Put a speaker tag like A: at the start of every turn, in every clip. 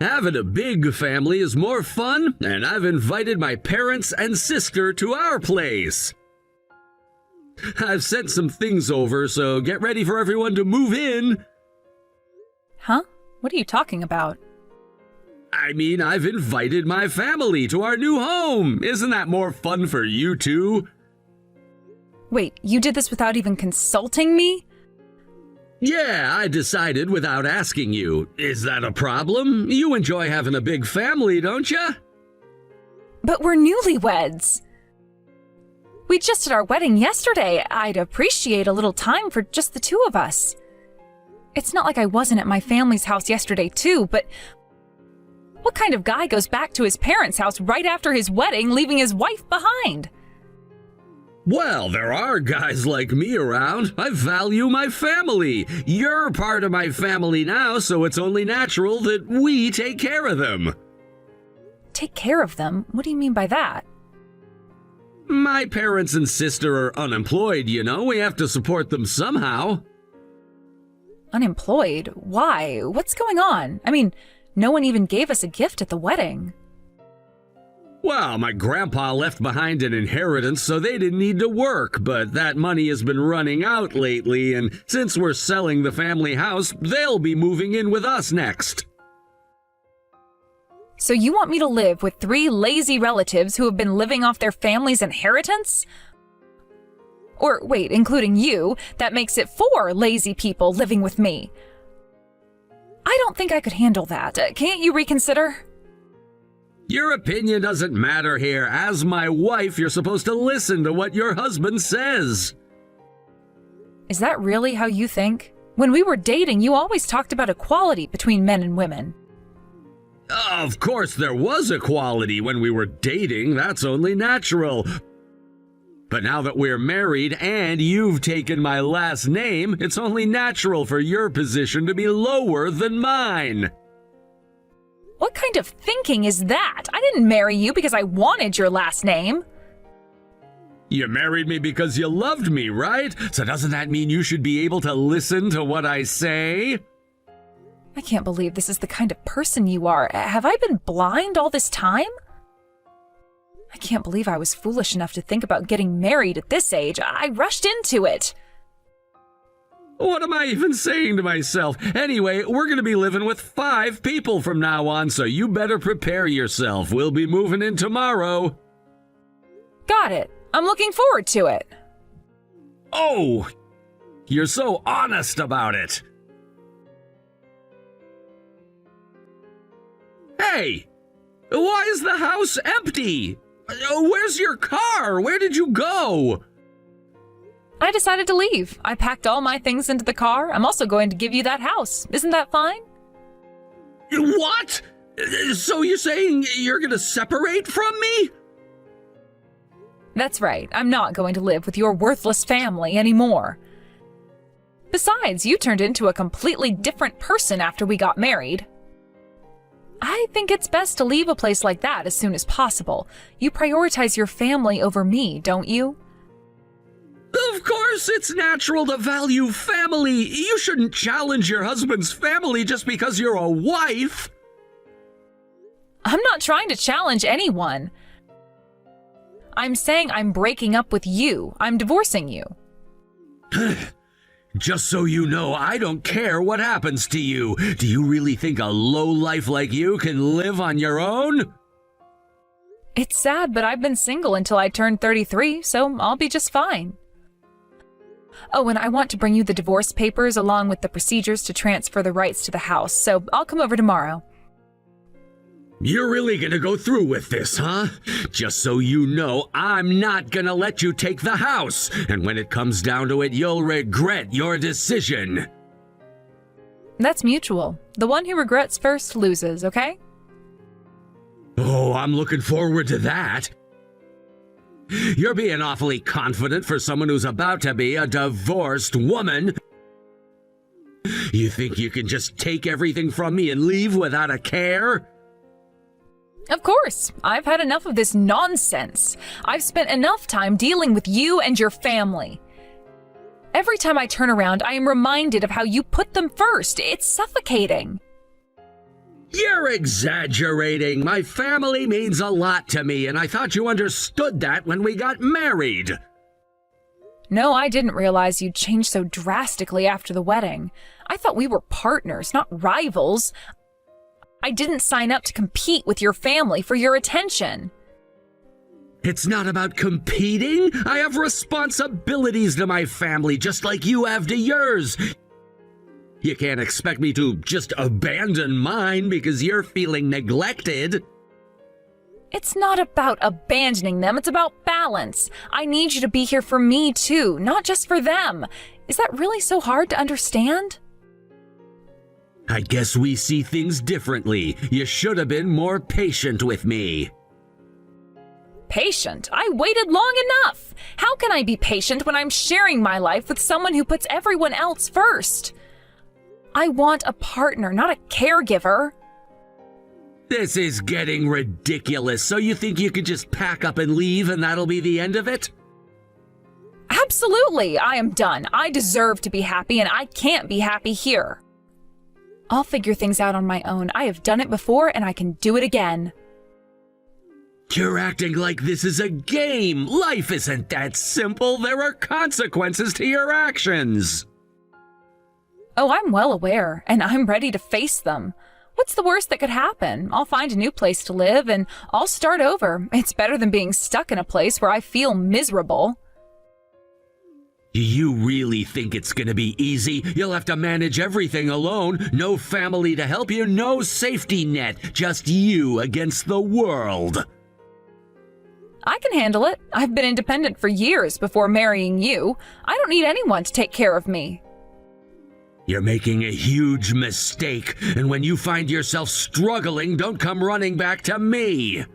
A: Having a big family is more fun, and I've invited my parents and sister to our place. I've sent some things over, so get ready for everyone to move in.
B: Huh? What are you talking about?
A: I mean, I've invited my family to our new home. Isn't that more fun for you two?
B: Wait, you did this without even consulting me?
A: Yeah, I decided without asking you. Is that a problem? You enjoy having a big family, don't you?
B: But we're newlyweds. We just did our wedding yesterday. I'd appreciate a little time for just the two of us. It's not like I wasn't at my family's house yesterday too, but what kind of guy goes back to his parents' house right after his wedding, leaving his wife behind?
A: Well, there are guys like me around. I value my family. You're part of my family now, so it's only natural that we take care of them.
B: Take care of them? What do you mean by that?
A: My parents and sister are unemployed, you know. We have to support them somehow.
B: Unemployed? Why? What's going on? I mean, no one even gave us a gift at the wedding.
A: Well, my grandpa left behind an inheritance, so they didn't need to work, but that money has been running out lately, and since we're selling the family house, they'll be moving in with us next.
B: So you want me to live with 3 lazy relatives who have been living off their family's inheritance? Or wait, including you, that makes it 4 lazy people living with me. I don't think I could handle that. Can't you reconsider?
A: Your opinion doesn't matter here. As my wife, you're supposed to listen to what your husband says.
B: Is that really how you think? When we were dating, you always talked about equality between men and women.
A: Of course, there was equality when we were dating. That's only natural. But now that we're married and you've taken my last name, it's only natural for your position to be lower than mine.
B: What kind of thinking is that? I didn't marry you because I wanted your last name.
A: You married me because you loved me, right? So doesn't that mean you should be able to listen to what I say?
B: I can't believe this is the kind of person you are. Have I been blind all this time? I can't believe I was foolish enough to think about getting married at this age. I rushed into it.
A: What am I even saying to myself? Anyway, we're going to be living with 5 people from now on, so you better prepare yourself. We'll be moving in tomorrow.
B: Got it. I'm looking forward to it.
A: Oh, you're so honest about it. Hey, why is the house empty? Where's your car? Where did you go?
B: I decided to leave. I packed all my things into the car. I'm also going to give you that house. Isn't that fine?
A: What? So you're saying you're going to separate from me?
B: That's right. I'm not going to live with your worthless family anymore. Besides, you turned into a completely different person after we got married. I think it's best to leave a place like that as soon as possible. You prioritize your family over me, don't you?
A: Of course it's natural to value family. You shouldn't challenge your husband's family just because you're a wife.
B: I'm not trying to challenge anyone. I'm saying I'm breaking up with you. I'm divorcing you.
A: Just so you know, I don't care what happens to you. Do you really think a lowlife like you can live on your own?
B: It's sad, but I've been single until I turned 33, so I'll be just fine. Oh, and I want to bring you the divorce papers along with the procedures to transfer the rights to the house, so I'll come over tomorrow.
A: You're really gonna go through with this, huh? Just so you know, I'm not gonna let you take the house, and when it comes down to it, you'll regret your decision.
B: That's mutual. The one who regrets first loses, okay?
A: Oh, I'm looking forward to that. You're being awfully confident for someone who's about to be a divorced woman. You think you can just take everything from me and leave without a care?
B: Of course. I've had enough of this nonsense. I've spent enough time dealing with you and your family. Every time I turn around, I am reminded of how you put them first. It's suffocating.
A: You're You're exaggerating. My family means a lot to me, and I thought you understood that when we got married.
B: No, I didn't realize you'd changed so drastically after the wedding. I thought we were partners, not rivals. I didn't sign up to compete with your family for your attention.
A: It's not about competing. I have responsibilities to my family, just like you have to yours. You can't expect me to just abandon mine because you're feeling neglected.
B: It's not about abandoning them, it's about balance. I need you to be here for me too, not just for them. Is that really so hard to understand?
A: I guess we see things differently. You should have been more patient with me.
B: Patient? I waited long enough. How can I be patient when I'm sharing my life with someone who puts everyone else first? I want a partner, not a caregiver.
A: This is getting ridiculous. So you think you could just pack up and leave and that'll be the end of it?
B: Absolutely, I am done. I deserve to be happy and I can't be happy here. I'll figure things out on my own. I have done it before and I can do it again.
A: You're acting like this is a game. Life isn't that simple. There are consequences to your actions.
B: Oh, I'm well aware, and I'm ready to face them. What's the worst that could happen? I'll find a new place to live, and I'll start over. It's better than being stuck in a place where I feel miserable.
A: Do you really think it's gonna be easy? You'll have to manage everything alone. No family to help you, no safety net. Just you against the world.
B: I can handle it. I've been independent for years before marrying you. I don't need anyone to take care of me.
A: You're making a huge mistake, and when you find yourself struggling, don't come running back to me.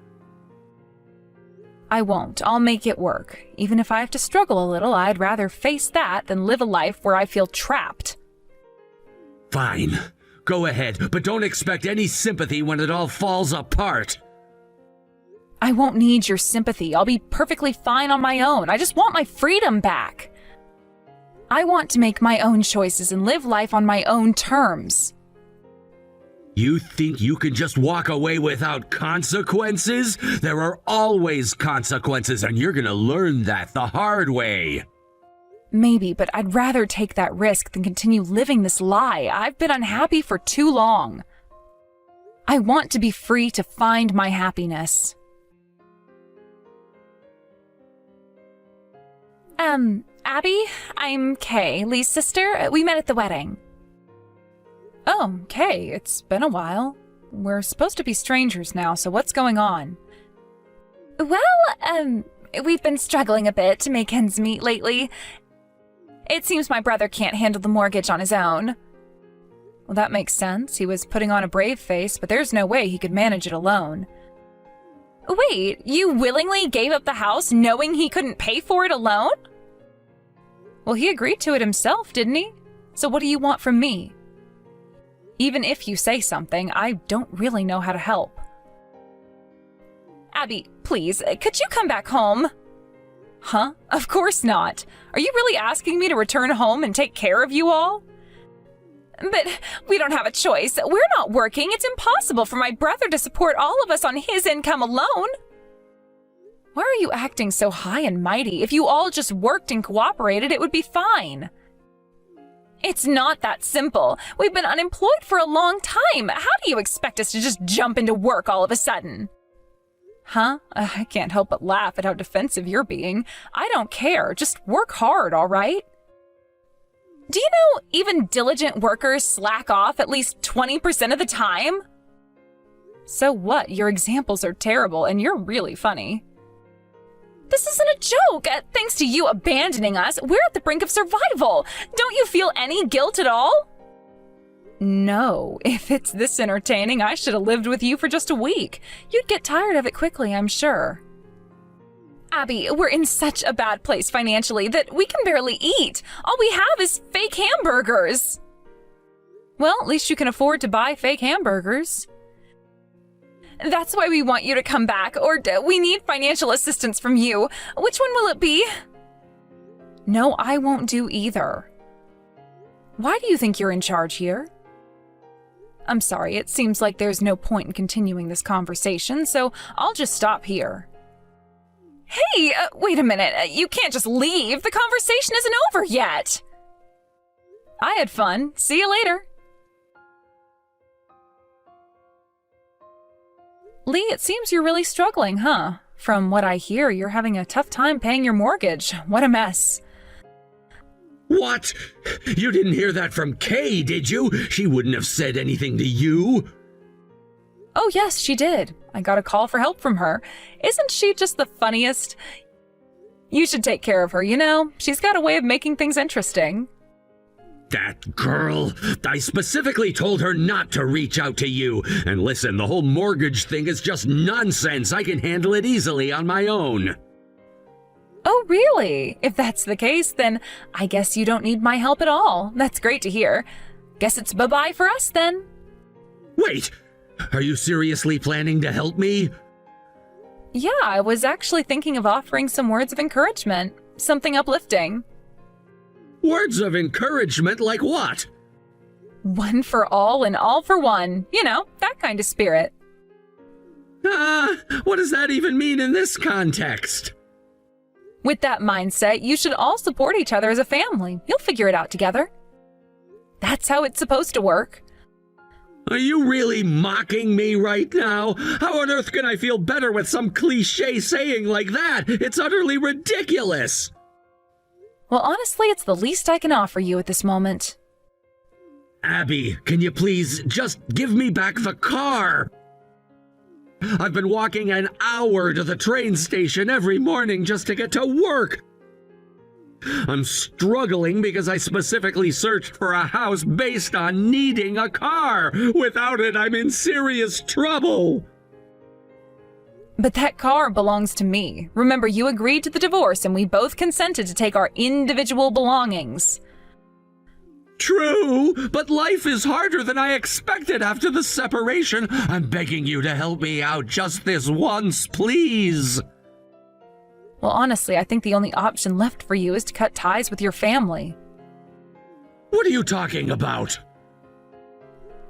B: I won't. I'll make it work. Even if I have to struggle a little, I'd rather face that than live a life where I feel trapped.
A: Fine. Go ahead, but don't expect any sympathy when it all falls apart.
B: I won't need your sympathy. I'll be perfectly fine on my own. I just want my freedom back. I want to make my own choices and live life on my own terms.
A: You think you can just walk away without consequences? There are always consequences, and you're gonna learn that the hard way.
B: Maybe, but I'd rather take that risk than continue living this lie. I've been unhappy for too long. I want to be free to find my happiness. Abby, I'm Kay, Lee's sister. We met at the wedding. Oh, Kay, it's been a while. We're supposed to be strangers now, so what's going on? Well, we've been struggling a bit to make ends meet lately. It seems my brother can't handle the mortgage on his own. Well, that makes sense. He was putting on a brave face, but there's no way he could manage it alone. Wait, you willingly gave up the house knowing he couldn't pay for it alone? Well, he agreed to it himself, didn't he? So what do you want from me? Even if you say something, I don't really know how to help. Abby, please, could you come back home? Huh? Of course not. Are you really asking me to return home and take care of you all? But we don't have a choice. We're not working. It's impossible for my brother to support all of us on his income alone. Why are you acting so high and mighty? If you all just worked and cooperated, it would be fine. It's not that simple. We've been unemployed for a long time. How do you expect us to just jump into work all of a sudden? Huh? I can't help but laugh at how defensive you're being. I don't care. Just work hard, all right? Do you know even diligent workers slack off at least 20% of the time? So what? Your examples are terrible and you're really funny. This isn't a joke. Thanks to you abandoning us, we're at the brink of survival. Don't you feel any guilt at all? No. If it's this entertaining, I should have lived with you for just a week. You'd get tired of it quickly, I'm sure. Abby, we're in such a bad place financially that we can barely eat. All we have is fake hamburgers. Well, at least you can afford to buy fake hamburgers. That's why we want you to come back, or we need financial assistance from you. Which one will it be? No, I won't do either. Why do you think you're in charge here? I'm sorry, it seems like there's no point in continuing this conversation, so I'll just stop here. Hey, wait a minute. You can't just leave. The conversation isn't over yet. I had fun. See you later. Lee, it seems you're really struggling, huh? From what I hear, you're having a tough time paying your mortgage. What a mess.
A: What? You didn't hear that from Kay, did you? She wouldn't have said anything to you.
B: Oh, yes, she did. I got a call for help from her. Isn't she just the funniest? You should take care of her, you know? She's got a way of making things interesting.
A: That girl! I specifically told her not to reach out to you. And listen, the whole mortgage thing is just nonsense. I can handle it easily on my own.
B: Oh, really? If that's the case, then I guess you don't need my help at all. That's great to hear. Guess it's bye-bye for us then.
A: Wait! Are you seriously planning to help me?
B: Yeah, I was actually thinking of offering some words of encouragement. Something uplifting.
A: Words of encouragement like what?
B: One for all and all for one. You know, that kind of spirit.
A: What does that even mean in this context?
B: With that mindset, you should all support each other as a family. You'll figure it out together. That's how it's supposed to work.
A: Are you really mocking me right now? How on earth can I feel better with some cliché saying like that? It's utterly ridiculous.
B: Well, honestly, it's the least I can offer you at this moment.
A: Abby, can you please just give me back the car? I've been walking an hour to the train station every morning just to get to work. I'm struggling because I specifically searched for a house based on needing a car. Without it, I'm in serious trouble.
B: But that car belongs to me. Remember, you agreed to the divorce and we both consented to take our individual belongings.
A: True, but life is harder than I expected after the separation. I'm begging you to help me out just this once, please.
B: Well, honestly, I think the only option left for you is to cut ties with your family.
A: What are you talking about?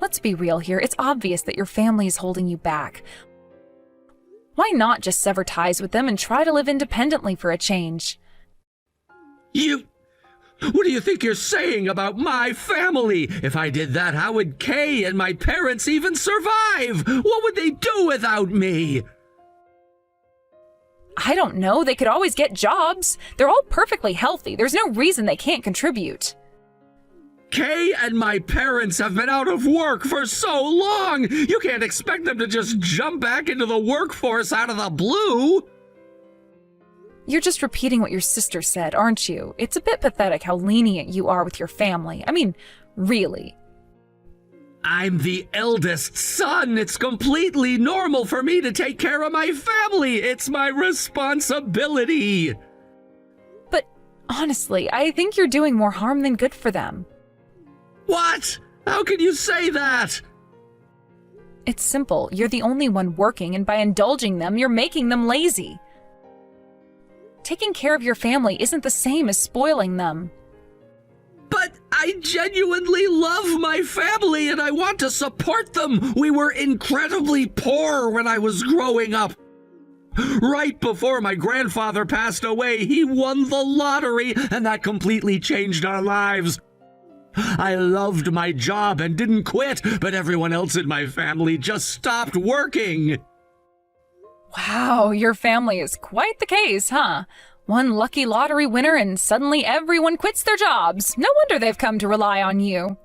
B: Let's be real here. It's obvious that your family is holding you back. Why not just sever ties with them and try to live independently for a change?
A: What do you think you're saying about my family? If I did that, how would Kay and my parents even survive? What would they do without me?
B: I don't know. They could always get jobs. They're all perfectly healthy. There's no reason they can't contribute.
A: Kay and my parents have been out of work for so long. You can't expect them to just jump back into the workforce out of the blue.
B: You're just repeating what your sister said, aren't you? It's a bit pathetic how lenient you are with your family. I mean, really.
A: I'm the eldest son. It's completely normal for me to take care of my family. It's my responsibility.
B: But honestly, I think you're doing more harm than good for them.
A: What? How can you say that?
B: It's simple. You're the only one working, and by indulging them, you're making them lazy. Taking care of your family isn't the same as spoiling them.
A: But I genuinely love my family and I want to support them. We were incredibly poor when I was growing up. Right before my grandfather passed away, he won the lottery and that completely changed our lives. I loved my job and didn't quit, but everyone else in my family just stopped working.
B: Wow, your family is quite the case, huh? One lucky lottery winner and suddenly everyone quits their jobs. No wonder they've come to rely on you.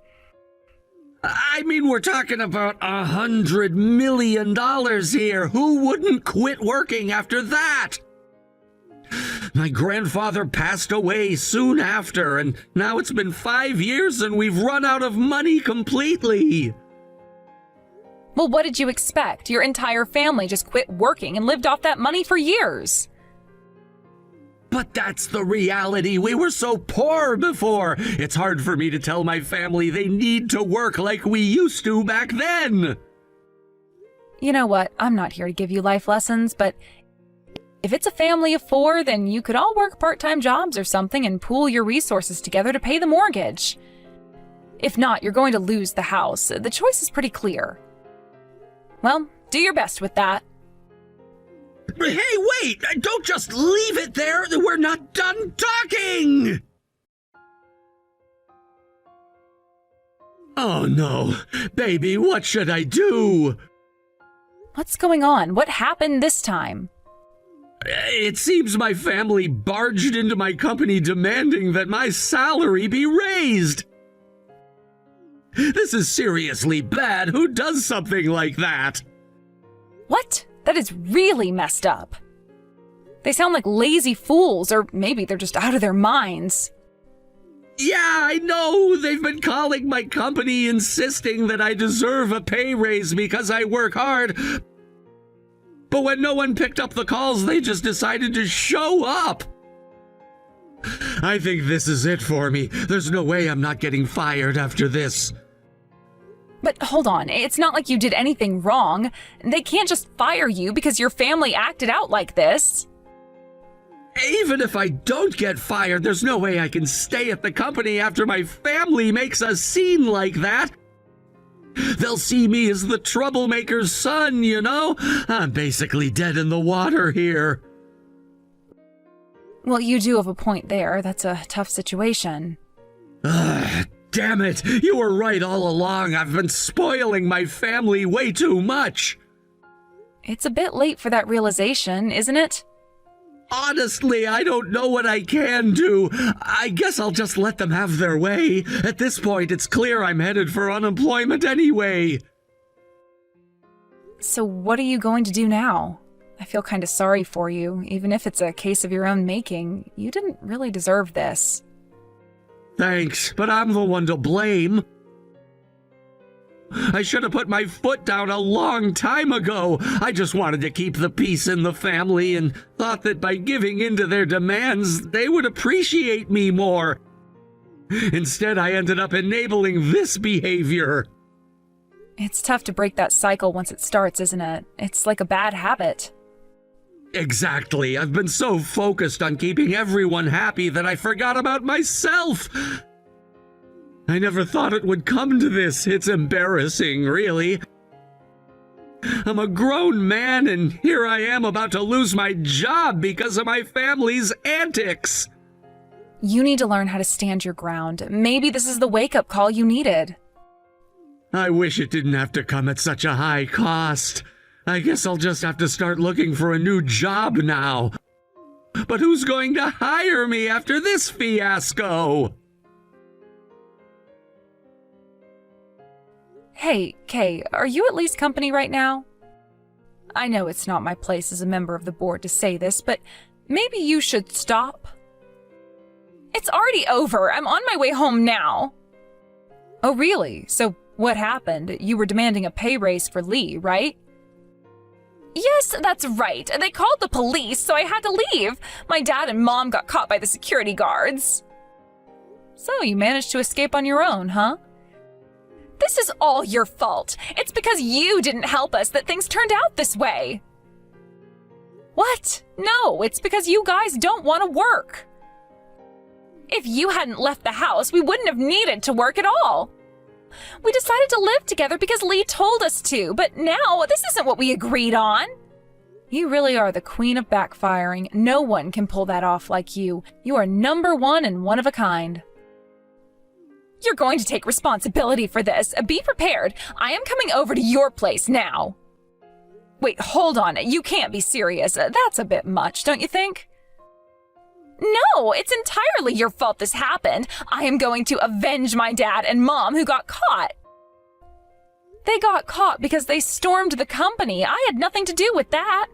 A: I mean, we're talking about $100 million here. Who wouldn't quit working after that? My grandfather passed away soon after, and now it's been 5 years and we've run out of money completely.
B: Well, what did you expect? Your entire family just quit working and lived off that money for years.
A: But that's the reality. We were so poor before. It's hard for me to tell my family they need to work like we used to back then.
B: You know what? I'm not here to give you life lessons, but if it's a family of 4, then you could all work part-time jobs or something and pool your resources together to pay the mortgage. If not, you're going to lose the house. The choice is pretty clear. Well, do your best with that.
A: Hey, wait! Don't just leave it there! We're not done talking! Oh no! Baby, what should I do?
B: What's going on? What happened this time?
A: It seems my family barged into my company demanding that my salary be raised. This is seriously bad. Who does something like that?
B: What? That is really messed up. They sound like lazy fools, or maybe they're just out of their minds.
A: Yeah, I know. They've been calling my company insisting that I deserve a pay raise because I work hard. But when no one picked up the calls, they just decided to show up. I think this is it for me. There's no way I'm not getting fired after this.
B: But hold on, it's not like you did anything wrong. They can't just fire you because your family acted out like this.
A: Even if I don't get fired, there's no way I can stay at the company after my family makes a scene like that. They'll see me as the troublemaker's son, you know? I'm basically dead in the water here.
B: Well, you do have a point there. That's a tough situation.
A: Damn it! You were right all along. I've been spoiling my family way too much.
B: It's a bit late for that realization, isn't it?
A: Honestly, I don't know what I can do. I guess I'll just let them have their way. At this point, it's clear I'm headed for unemployment anyway.
B: So what are you going to do now? I feel kind of sorry for you, even if it's a case of your own making. You didn't really deserve this.
A: Thanks, but I'm the one to blame. I should have put my foot down a long time ago. I just wanted to keep the peace in the family and thought that by giving in to their demands, they would appreciate me more. Instead, I ended up enabling this behavior.
B: It's tough to break that cycle once it starts, isn't it? It's like a bad habit.
A: Exactly. I've been so focused on keeping everyone happy that I forgot about myself. I never thought it would come to this. It's embarrassing, really. I'm a grown man, and here I am about to lose my job because of my family's antics.
B: You need to learn how to stand your ground. Maybe this is the wake-up call you needed.
A: I wish it didn't have to come at such a high cost. I guess I'll just have to start looking for a new job now. But who's going to hire me after this fiasco?
B: Hey, Kay, are you at Lee's company right now? I know it's not my place as a member of the board to say this, but maybe you should stop. It's already over. I'm on my way home now. Oh, really? So what happened? You were demanding a pay raise for Lee, right? Yes, that's right. They called the police, so I had to leave. My dad and mom got caught by the security guards. So you managed to escape on your own, huh? This is all your fault. It's because you didn't help us that things turned out this way. What? No, it's because you guys don't want to work. If you hadn't left the house, we wouldn't have needed to work at all. We decided to live together because Lee told us to, but now this isn't what we agreed on. You really are the queen of backfiring. No one can pull that off like you. You are number one and one of a kind. You're going to take responsibility for this. Be prepared. I am coming over to your place now. Wait, hold on. You can't be serious. That's a bit much, don't you think? No, it's entirely your fault this happened. I am going to avenge my dad and mom who got caught. They got caught because they stormed the company. I had nothing to do with that.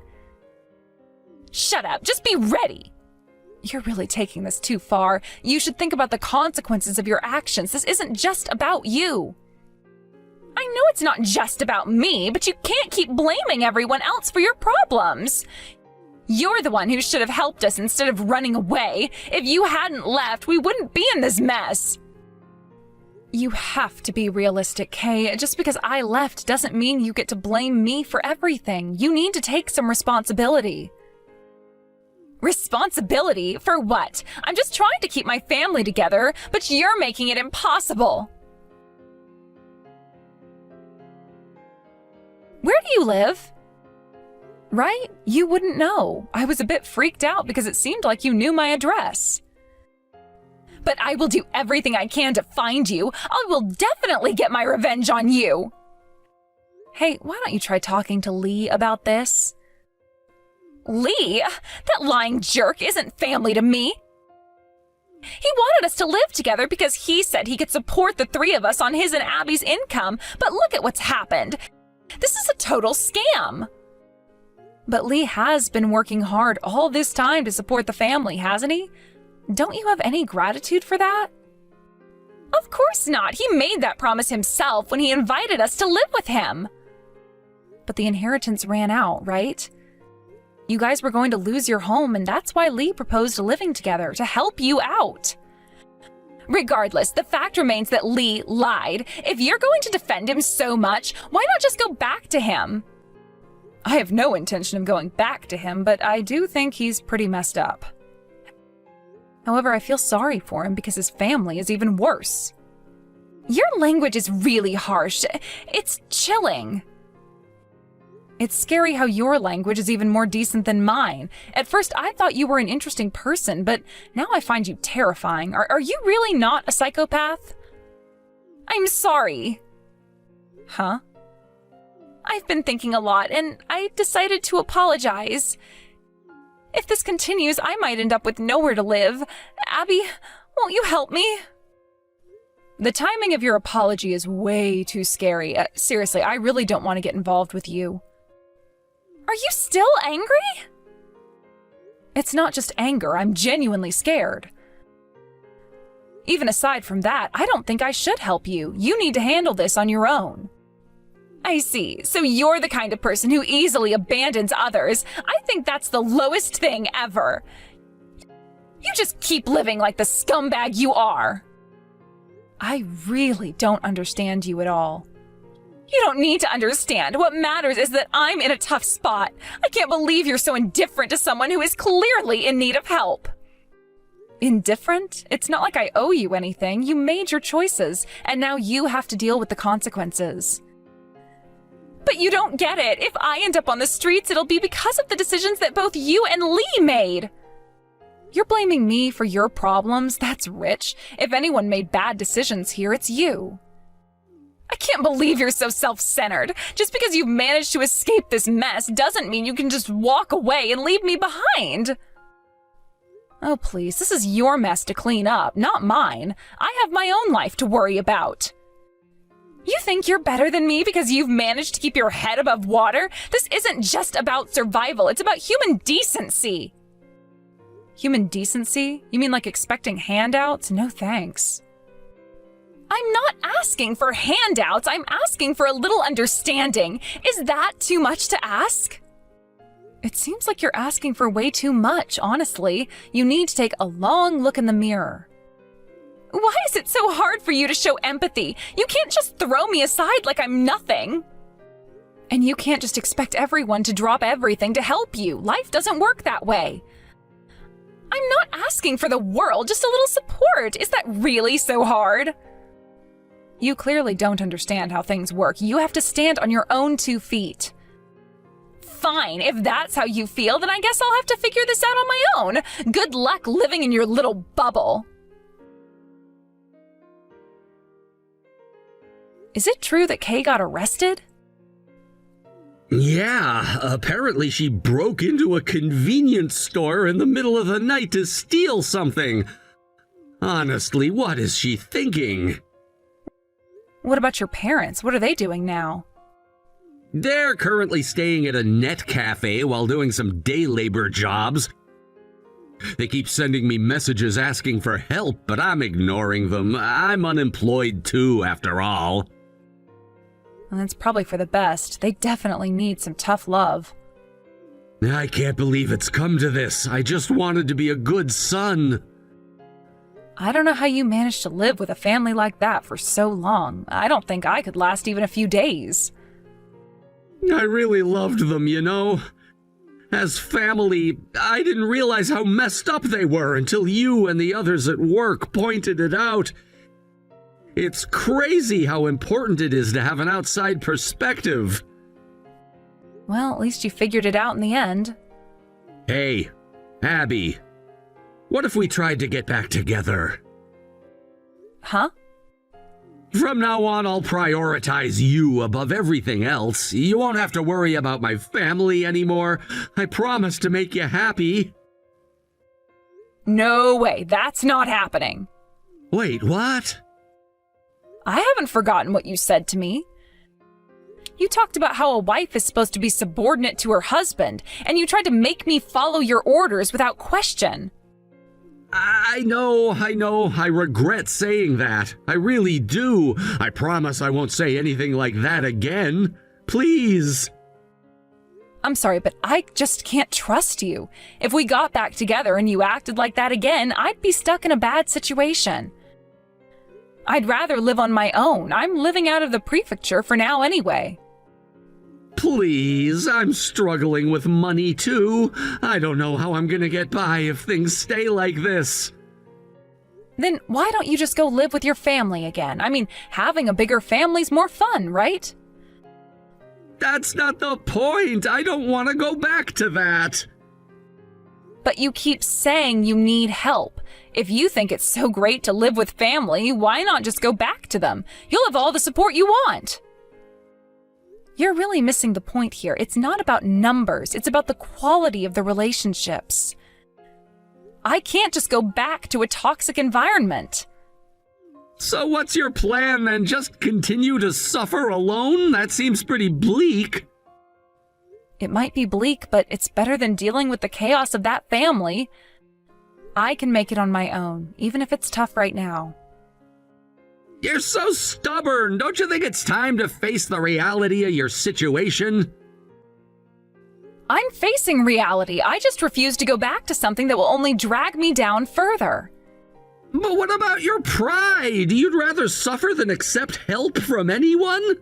B: Shut up. Just be ready. You're really taking this too far. You should think about the consequences of your actions. This isn't just about you. I know it's not just about me, but you can't keep blaming everyone else for your problems. You're the one who should have helped us instead of running away. If you hadn't left, we wouldn't be in this mess. You have to be realistic, Kay. Just because I left doesn't mean you get to blame me for everything. You need to take some responsibility. Responsibility? For what? I'm just trying to keep my family together, but you're making it impossible. Where do you live? Right? You wouldn't know. I was a bit freaked out because it seemed like you knew my address. But I will do everything I can to find you. I will definitely get my revenge on you. Hey, why don't you try talking to Lee about this? Lee? That lying jerk isn't family to me. He wanted us to live together because he said he could support the three of us on his and Abby's income, but look at what's happened. This is a total scam. But Lee has been working hard all this time to support the family, hasn't he? Don't you have any gratitude for that? Of course not. He made that promise himself when he invited us to live with him. But the inheritance ran out, right? You guys were going to lose your home, and that's why Lee proposed living together, to help you out. Regardless, the fact remains that Lee lied. If you're going to defend him so much, why not just go back to him? I have no intention of going back to him, but I do think he's pretty messed up. However, I feel sorry for him because his family is even worse. Your language is really harsh. It's chilling. It's scary how your language is even more decent than mine. At first, I thought you were an interesting person, but now I find you terrifying. Are you really not a psychopath? I'm sorry. Huh? I've been thinking a lot, and I decided to apologize. If this continues, I might end up with nowhere to live. Abby, won't you help me? The timing of your apology is way too scary. Seriously, I really don't want to get involved with you. Are you still angry? It's not just anger, I'm genuinely scared. Even aside from that, I don't think I should help you. You need to handle this on your own. I see. So you're the kind of person who easily abandons others. I think that's the lowest thing ever. You just keep living like the scumbag you are. I really don't understand you at all. You don't need to understand. What matters is that I'm in a tough spot. I can't believe you're so indifferent to someone who is clearly in need of help. Indifferent? It's not like I owe you anything. You made your choices, and now you have to deal with the consequences. But you don't get it. If I end up on the streets, it'll be because of the decisions that both you and Lee made. You're blaming me for your problems? That's rich. If anyone made bad decisions here, it's you. I can't believe you're so self-centered. Just because you've managed to escape this mess doesn't mean you can just walk away and leave me behind. Oh, please, this is your mess to clean up, not mine. I have my own life to worry about. You think you're better than me because you've managed to keep your head above water? This isn't just about survival, it's about human decency. Human decency? You mean like expecting handouts? No thanks. I'm not asking for handouts, I'm asking for a little understanding. Is that too much to ask? It seems like you're asking for way too much, honestly. You need to take a long look in the mirror. Why is it so hard for you to show empathy? You can't just throw me aside like I'm nothing. And you can't just expect everyone to drop everything to help you. Life doesn't work that way. I'm not asking for the world, just a little support. Is that really so hard? You clearly don't understand how things work. You have to stand on your own 2 feet. Fine, if that's how you feel, then I guess I'll have to figure this out on my own. Good luck living in your little bubble. Is it true that Kay got arrested?
A: Yeah, apparently she broke into a convenience store in the middle of the night to steal something. Honestly, what is she thinking?
B: What about your parents? What are they doing now?
A: They're currently staying at a net cafe while doing some day labor jobs. They keep sending me messages asking for help, but I'm ignoring them. I'm unemployed too, after all.
B: Well, that's probably for the best. They definitely need some tough love.
A: I can't believe it's come to this. I just wanted to be a good son.
B: I don't know how you managed to live with a family like that for so long. I don't think I could last even a few days.
A: I really loved them, you know. As family, I didn't realize how messed up they were until you and the others at work pointed it out. It's crazy how important it is to have an outside perspective.
B: Well, at least you figured it out in the end.
A: Hey, Abby, what if we tried to get back together?
B: Huh?
A: From now on, I'll prioritize you above everything else. You won't have to worry about my family anymore. I promise to make you happy.
B: No way, that's not happening.
A: Wait, what?
B: I haven't forgotten what you said to me. You talked about how a wife is supposed to be subordinate to her husband, and you tried to make me follow your orders without question.
A: I know. I regret saying that. I really do. I promise I won't say anything like that again. Please.
B: I'm sorry, but I just can't trust you. If we got back together and you acted like that again, I'd be stuck in a bad situation. I'd rather live on my own. I'm living out of the prefecture for now anyway.
A: Please, I'm struggling with money too. I don't know how I'm gonna get by if things stay like this.
B: Then why don't you just go live with your family again? I mean, having a bigger family's more fun, right?
A: That's not the point. I don't want to go back to that.
B: But you keep saying you need help. If you think it's so great to live with family, why not just go back to them? You'll have all the support you want. You're really missing the point here. It's not about numbers. It's about the quality of the relationships. I can't just go back to a toxic environment.
A: So what's your plan then? Just continue to suffer alone? That seems pretty bleak.
B: It might be bleak, but it's better than dealing with the chaos of that family. I can make it on my own, even if it's tough right now.
A: You're so stubborn. Don't you think it's time to face the reality of your situation?
B: I'm facing reality. I just refuse to go back to something that will only drag me down further.
A: But what about your pride? You'd rather suffer than accept help from anyone?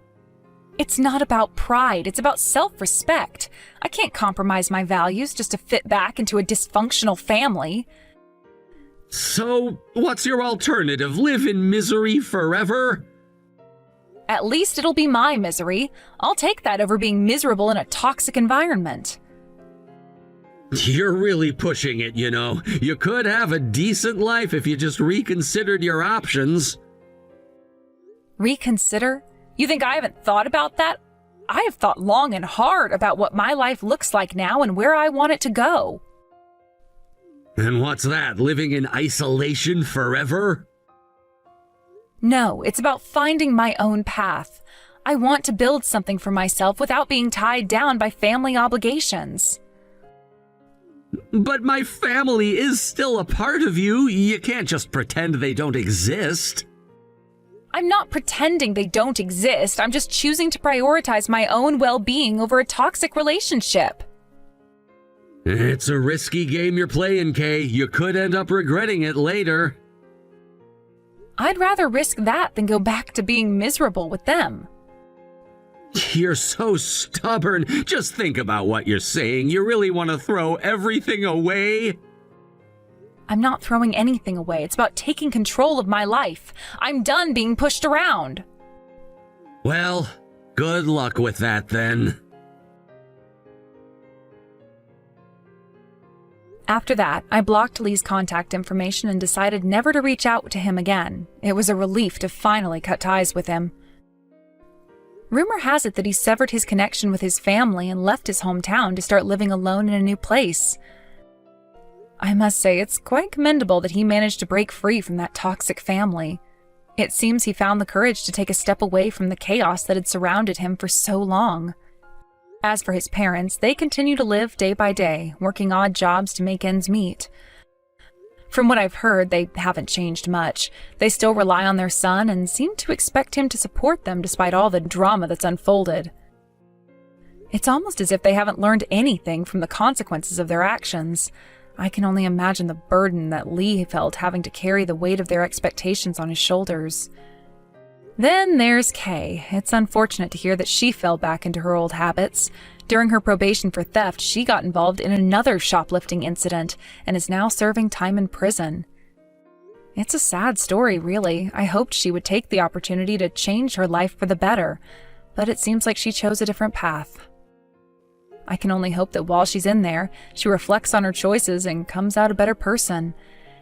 B: It's not about pride. It's about self-respect. I can't compromise my values just to fit back into a dysfunctional family.
A: So, what's your alternative? Live in misery forever?
B: At least it'll be my misery. I'll take that over being miserable in a toxic environment.
A: You're really pushing it, you know. You could have a decent life if you just reconsidered your options.
B: Reconsider? You think I haven't thought about that? I have thought long and hard about what my life looks like now and where I want it to go.
A: And what's that? Living in isolation forever?
B: No, it's about finding my own path. I want to build something for myself without being tied down by family obligations.
A: But my family is still a part of you. You can't just pretend they don't exist.
B: I'm not pretending they don't exist. I'm just choosing to prioritize my own well-being over a toxic relationship.
A: It's a risky game you're playing, Kay. You could end up regretting it later.
B: I'd rather risk that than go back to being miserable with them.
A: You're so stubborn. Just think about what you're saying. You really want to throw everything away?
B: I'm not throwing anything away. It's about taking control of my life. I'm done being pushed around.
A: Well, good luck with that then.
B: After that, I blocked Lee's contact information and decided never to reach out to him again. It was a relief to finally cut ties with him. Rumor has it that he severed his connection with his family and left his hometown to start living alone in a new place. I must say, it's quite commendable that he managed to break free from that toxic family. It seems he found the courage to take a step away from the chaos that had surrounded him for so long. As for his parents, they continue to live day by day, working odd jobs to make ends meet. From what I've heard, they haven't changed much. They still rely on their son and seem to expect him to support them despite all the drama that's unfolded. It's almost as if they haven't learned anything from the consequences of their actions. I can only imagine the burden that Lee felt having to carry the weight of their expectations on his shoulders. Then there's Kay. It's unfortunate to hear that she fell back into her old habits. During her probation for theft, she got involved in another shoplifting incident and is now serving time in prison. It's a sad story, really. I hoped she would take the opportunity to change her life for the better, but it seems like she chose a different path. I can only hope that while she's in there, she reflects on her choices and comes out a better person.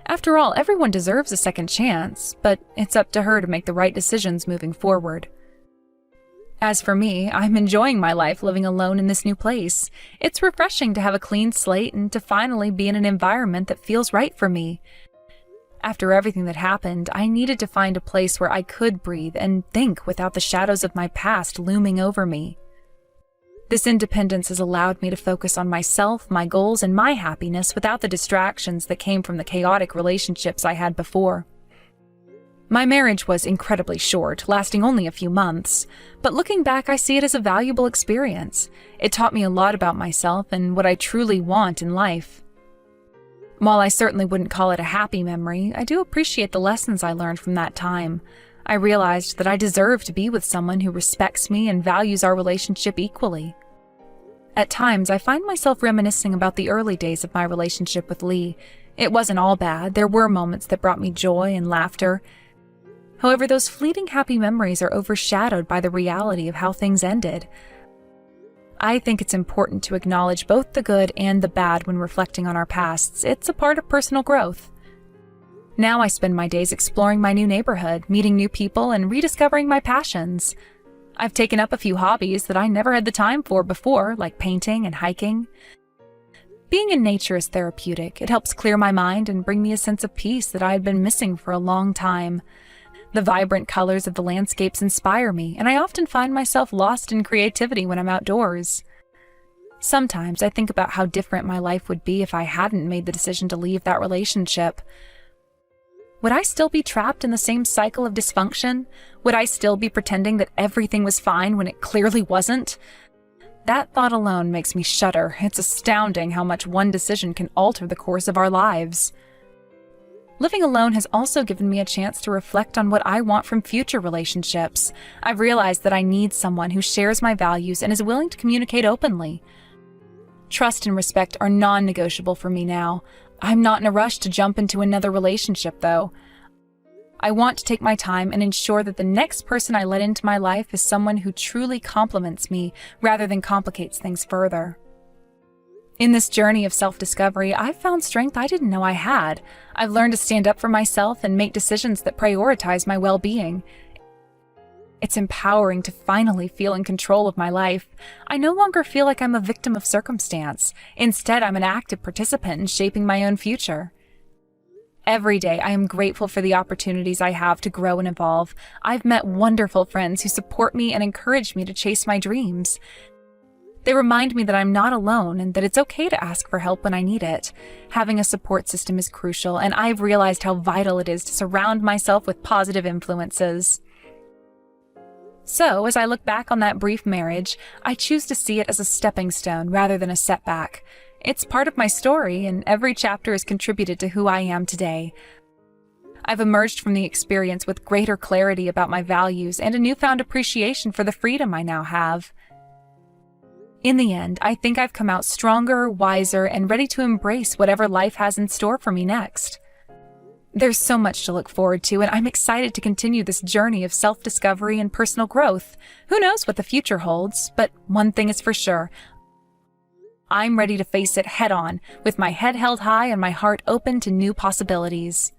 B: After all, everyone deserves a second chance, but it's up to her to make the right decisions moving forward. As for me, I'm enjoying my life living alone in this new place. It's refreshing to have a clean slate and to finally be in an environment that feels right for me. After everything that happened, I needed to find a place where I could breathe and think without the shadows of my past looming over me. This independence has allowed me to focus on myself, my goals, and my happiness without the distractions that came from the chaotic relationships I had before. My marriage was incredibly short, lasting only a few months, but looking back, I see it as a valuable experience. It taught me a lot about myself and what I truly want in life. While I certainly wouldn't call it a happy memory, I do appreciate the lessons I learned from that time. I realized that I deserve to be with someone who respects me and values our relationship equally. At times, I find myself reminiscing about the early days of my relationship with Lee. It wasn't all bad. There were moments that brought me joy and laughter. However, those fleeting happy memories are overshadowed by the reality of how things ended. I think it's important to acknowledge both the good and the bad when reflecting on our pasts. It's a part of personal growth. Now I spend my days exploring my new neighborhood, meeting new people, and rediscovering my passions. I've taken up a few hobbies that I never had the time for before, like painting and hiking. Being in nature is therapeutic. It helps clear my mind and bring me a sense of peace that I had been missing for a long time. The vibrant colors of the landscapes inspire me, and I often find myself lost in creativity when I'm outdoors. Sometimes I think about how different my life would be if I hadn't made the decision to leave that relationship. Would I still be trapped in the same cycle of dysfunction? Would I still be pretending that everything was fine when it clearly wasn't? That thought alone makes me shudder. It's astounding how much one decision can alter the course of our lives. Living alone has also given me a chance to reflect on what I want from future relationships. I've realized that I need someone who shares my values and is willing to communicate openly. Trust and respect are non-negotiable for me now. I'm not in a rush to jump into another relationship, though. I want to take my time and ensure that the next person I let into my life is someone who truly complements me rather than complicates things further. In this journey of self-discovery, I've found strength I didn't know I had. I've learned to stand up for myself and make decisions that prioritize my well-being. It's empowering to finally feel in control of my life. I no longer feel like I'm a victim of circumstance. Instead, I'm an active participant in shaping my own future. Every day, I am grateful for the opportunities I have to grow and evolve. I've met wonderful friends who support me and encourage me to chase my dreams. They remind me that I'm not alone and that it's okay to ask for help when I need it. Having a support system is crucial, and I've realized how vital it is to surround myself with positive influences. So, as I look back on that brief marriage, I choose to see it as a stepping stone rather than a setback. It's part of my story, and every chapter has contributed to who I am today. I've emerged from the experience with greater clarity about my values and a newfound appreciation for the freedom I now have. In the end, I think I've come out stronger, wiser, and ready to embrace whatever life has in store for me next. There's so much to look forward to, and I'm excited to continue this journey of self-discovery and personal growth. Who knows what the future holds, but one thing is for sure. I'm ready to face it head-on, with my head held high and my heart open to new possibilities.